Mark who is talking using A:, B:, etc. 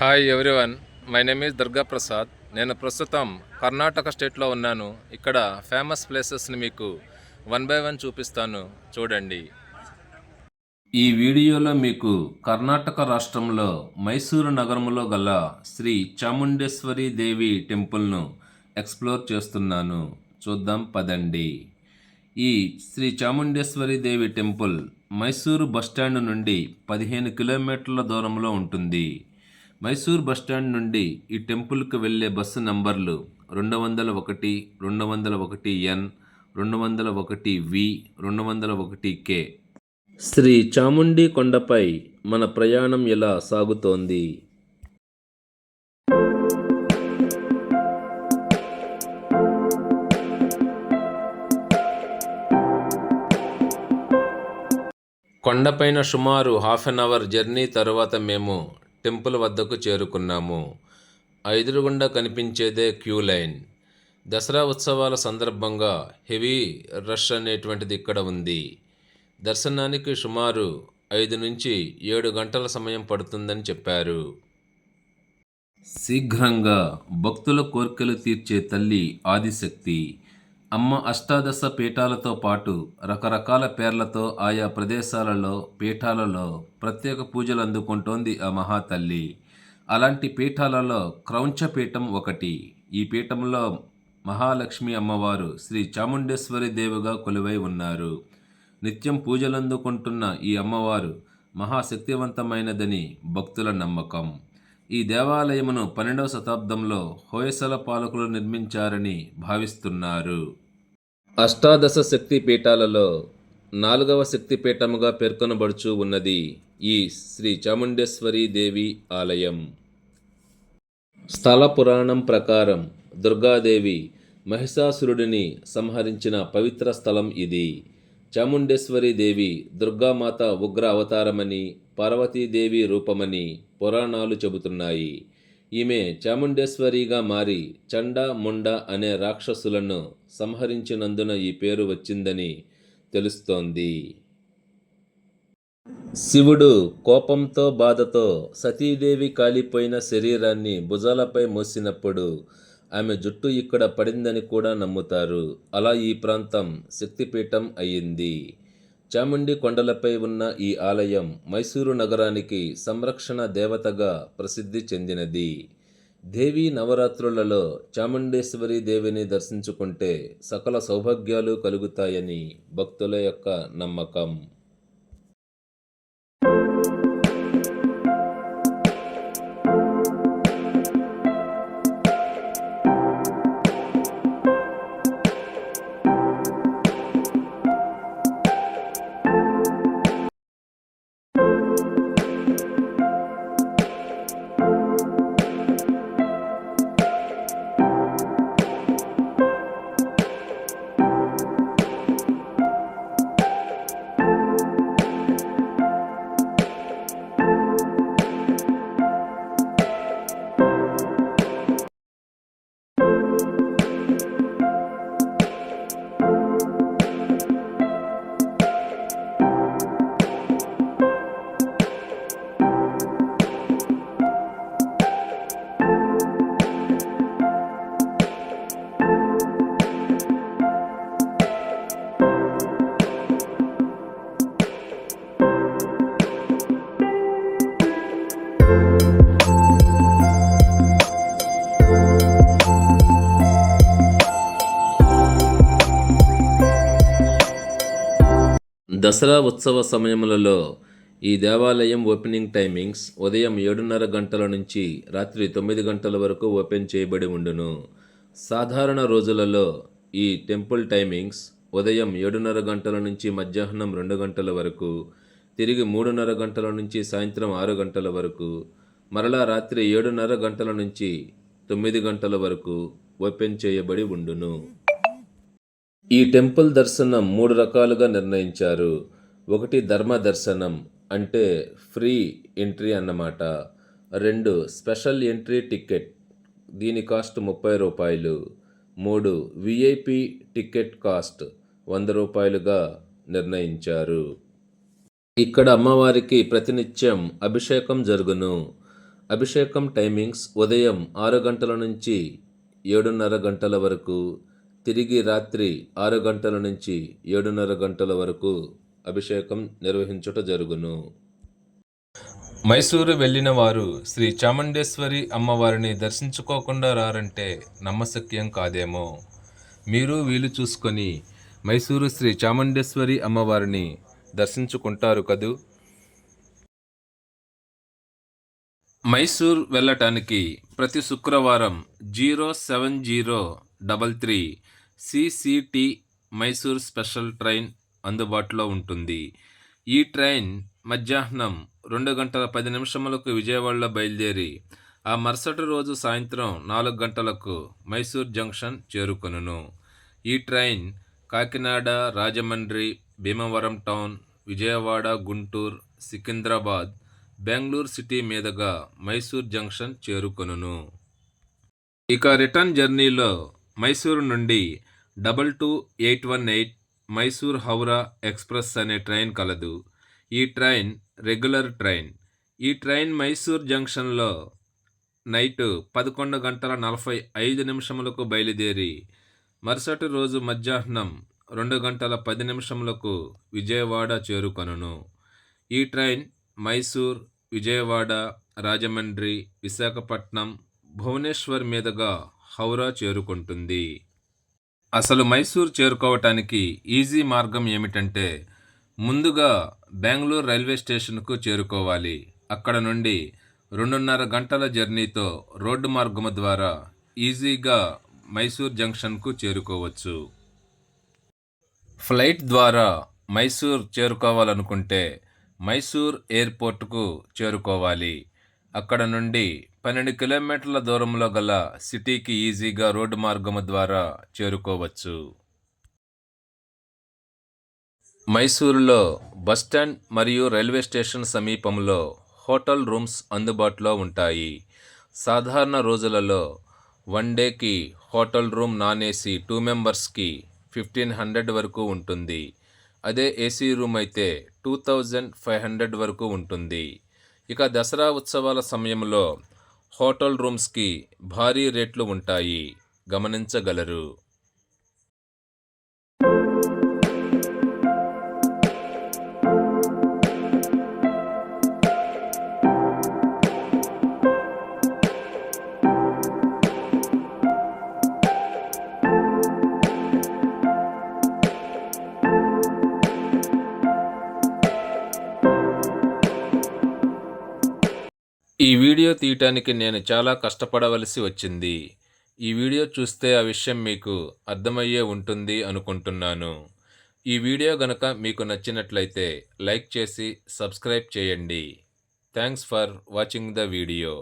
A: Hi everyone, my name is Durga Prasad. నేను ప్రస్తుతం కర్ణాటక స్టేట్లో ఉన్నాను. ఇక్కడ ఫేమస్ ప్లేసెస్ని మీకు వన్ బై వన్ చూపిస్తాను, చూడండి. ఈ వీడియోలో మీకు కర్ణాటక రాష్ట్రంలో మైసూరు నగరంలో గల శ్రీ చాముండేశ్వరి దేవి టెంపుల్ను ఎక్స్ప్లోర్ చేస్తున్నాను. చూద్దాం పదండి. ఈ శ్రీ చాముండేశ్వరి దేవి టెంపుల్ మైసూరు బస్టాండ్ నుండి 15 కిలోమీటర్ల దూరంలో ఉంటుంది. మైసూర్ బస్టాండ్ నుండి ఈ టెంపుల్కి వెళ్ళే బస్సు నంబర్లు 201, 201N, 201V, 201K. Shri Chamundi కొండపై మన ప్రయాణం ఇలా సాగుతోంది. కొండపైన సుమారు హాఫ్ అన్ అవర్ జర్నీ తరువాత మేము టెంపుల్ వద్దకు చేరుకున్నాము. ఎదురుగుండా కనిపించేదే క్యూ లైన్. దసరా ఉత్సవాల సందర్భంగా హెవీ రష్ అనేటువంటిది ఇక్కడ ఉంది. దర్శనానికి సుమారు 5 నుంచి 7 గంటల సమయం పడుతుందని చెప్పారు. శీఘ్రంగా భక్తుల కోర్కెలు తీర్చే తల్లి ఆదిశక్తి అమ్మ అష్టాదశ పీఠాలతో పాటు రకరకాల పేర్లతో ఆయా ప్రదేశాలలో పీఠాలలో ప్రత్యేక పూజలు అందుకుంటోంది ఆ మహాతల్లి. అలాంటి పీఠాలలో క్రౌంచ పీఠం ఒకటి. ఈ పీఠంలో మహాలక్ష్మి అమ్మవారు శ్రీ చాముండేశ్వరి దేవిగా కొలువై ఉన్నారు. నిత్యం పూజలందుకుంటున్న ఈ అమ్మవారు మహాశక్తివంతమైనదని భక్తుల నమ్మకం. ఈ దేవాలయమును 12వ శతాబ్దంలో హోయసల పాలకులు నిర్మించారని భావిస్తున్నారు. అష్టాదశ శక్తి పీఠాలలో 4వ శక్తిపీఠముగా పేర్కొనబడుచు ఉన్నది ఈ శ్రీ చాముండేశ్వరి దేవి ఆలయం. స్థల పురాణం ప్రకారం దుర్గాదేవి మహిషాసురుడిని సంహరించిన పవిత్ర స్థలం ఇది. చాముండేశ్వరి దేవి దుర్గామాత ఉగ్ర అవతారమని, పార్వతీదేవి రూపమని పురాణాలు చెబుతున్నాయి. ఈమె చాముండేశ్వరిగా మారి చండ ముండ అనే రాక్షసులను సంహరించినందున ఈ పేరు వచ్చిందని తెలుస్తోంది. శివుడు కోపంతో బాధతో సతీదేవి కాలిపోయిన శరీరాన్ని భుజాలపై మోసినప్పుడు ఆమె జుట్టు ఇక్కడ పడిందని కూడా నమ్ముతారు. అలా ఈ ప్రాంతం శక్తిపీఠం అయ్యింది. చాముండి కొండలపై ఉన్న ఈ ఆలయం మైసూరు నగరానికి సంరక్షణ దేవతగా ప్రసిద్ధి చెందినది. దేవీ నవరాత్రులలో చాముండేశ్వరి దేవిని దర్శించుకుంటే సకల సౌభాగ్యాలు కలుగుతాయని భక్తుల యొక్క నమ్మకం. దసరా ఉత్సవ సమయములలో ఈ దేవాలయం ఓపెనింగ్ టైమింగ్స్ ఉదయం 7:30 గంటల నుంచి రాత్రి 9 గంటల వరకు ఓపెన్ చేయబడి ఉండును. సాధారణ రోజులలో ఈ టెంపుల్ టైమింగ్స్ ఉదయం 7:30 గంటల నుంచి మధ్యాహ్నం 2 గంటల వరకు, తిరిగి 3:30 గంటల నుంచి సాయంత్రం 6 గంటల వరకు, మరలా రాత్రి 7:30 గంటల నుంచి 9 గంటల వరకు ఓపెన్ చేయబడి ఉండును. ఈ టెంపుల్ దర్శనం 3 రకాలుగా నిర్ణయించారు. ఒకటి ధర్మ దర్శనం, అంటే ఫ్రీ ఎంట్రీ అన్నమాట. 2 స్పెషల్ ఎంట్రీ టికెట్, దీని కాస్ట్ 30 రూపాయలు. 3 విఐపి టికెట్ కాస్ట్ 100 రూపాయలుగా నిర్ణయించారు. ఇక్కడ అమ్మవారికి ప్రతినిత్యం అభిషేకం జరుగును. అభిషేకం టైమింగ్స్ ఉదయం 6 గంటల నుంచి 7:30 గంటల వరకు, తిరిగి రాత్రి 6 గంటల నుంచి 7:30 గంటల వరకు అభిషేకం నిర్వహించుట జరుగును. మైసూరు వెళ్ళిన వారు శ్రీ చాముండేశ్వరి అమ్మవారిని దర్శించుకోకుండా రారంటే నమ్మశక్యం కాదేమో. మీరు వీలు చూసుకొని మైసూరు శ్రీ చాముండేశ్వరి అమ్మవారిని దర్శించుకుంటారు కదూ. మైసూర్ వెళ్ళటానికి ప్రతి శుక్రవారం 07033 CCT మైసూర్ స్పెషల్ ట్రైన్ అందుబాటులో ఉంటుంది. ఈ ట్రైన్ మధ్యాహ్నం 2:10 విజయవాడలో బయలుదేరి ఆ మరుసటి రోజు సాయంత్రం 4 గంటలకు మైసూర్ జంక్షన్ చేరుకొనును. ఈ train Kakinada, Rajahmundry, Bhimavaram town, Vijayawada, Guntur, Secunderabad, Bengaluru city మీదుగా మైసూర్ జంక్షన్ చేరుకొనును. ఇక రిటర్న్ జర్నీలో మైసూరు నుండి 22818 మైసూర్ హౌరా ఎక్స్ప్రెస్ అనే ట్రైన్ కలదు. ఈ ట్రైన్ రెగ్యులర్ ట్రైన్. ఈ ట్రైన్ మైసూర్ జంక్షన్లో నైటు 11:45 బయలుదేరి మరుసటి రోజు మధ్యాహ్నం 2:10 విజయవాడ చేరుకొనును. ఈ ట్రైన్ మైసూర్, విజయవాడ, రాజమండ్రి, విశాఖపట్నం, భువనేశ్వర్ మీదుగా హౌరా చేరుకుంటుంది. అసలు మైసూర్ చేరుకోవటానికి ఈజీ మార్గం ఏమిటంటే ముందుగా బెంగళూరు రైల్వే స్టేషన్కు చేరుకోవాలి. అక్కడ నుండి 2:30 గంటల జర్నీతో రోడ్డు మార్గము ద్వారా ఈజీగా మైసూర్ జంక్షన్కు చేరుకోవచ్చు. ఫ్లైట్ ద్వారా మైసూర్ చేరుకోవాలనుకుంటే మైసూర్ ఎయిర్పోర్టుకు చేరుకోవాలి. అక్కడ నుండి 12 కిలోమీటర్ల దూరంలో గల సిటీకి ఈజీగా రోడ్డు మార్గము ద్వారా చేరుకోవచ్చు. మైసూరులో బస్టాండ్ మరియు రైల్వే స్టేషన్ సమీపంలో హోటల్ రూమ్స్ అందుబాటులో ఉంటాయి. సాధారణ రోజులలో 1 డేకి హోటల్ రూమ్ నాన్ ఏసీ 2 మెంబర్స్కి 1500 వరకు ఉంటుంది. అదే ఏసీ రూమ్ అయితే 2500 వరకు ఉంటుంది. ఇక దసరా ఉత్సవాల సమయంలో హోటల్ రూమ్స్కి భారీ రేట్లు ఉంటాయి, గమనించగలరు. ఈ వీడియో తీయటానికి నేను చాలా కష్టపడవలసి వచ్చింది. ఈ వీడియో చూస్తే ఆ విషయం మీకు అర్థమయ్యే ఉంటుంది అనుకుంటున్నాను. ఈ వీడియో గనక మీకు నచ్చినట్లయితే లైక్ చేసి సబ్స్క్రైబ్ చేయండి. Thanks for watching the video.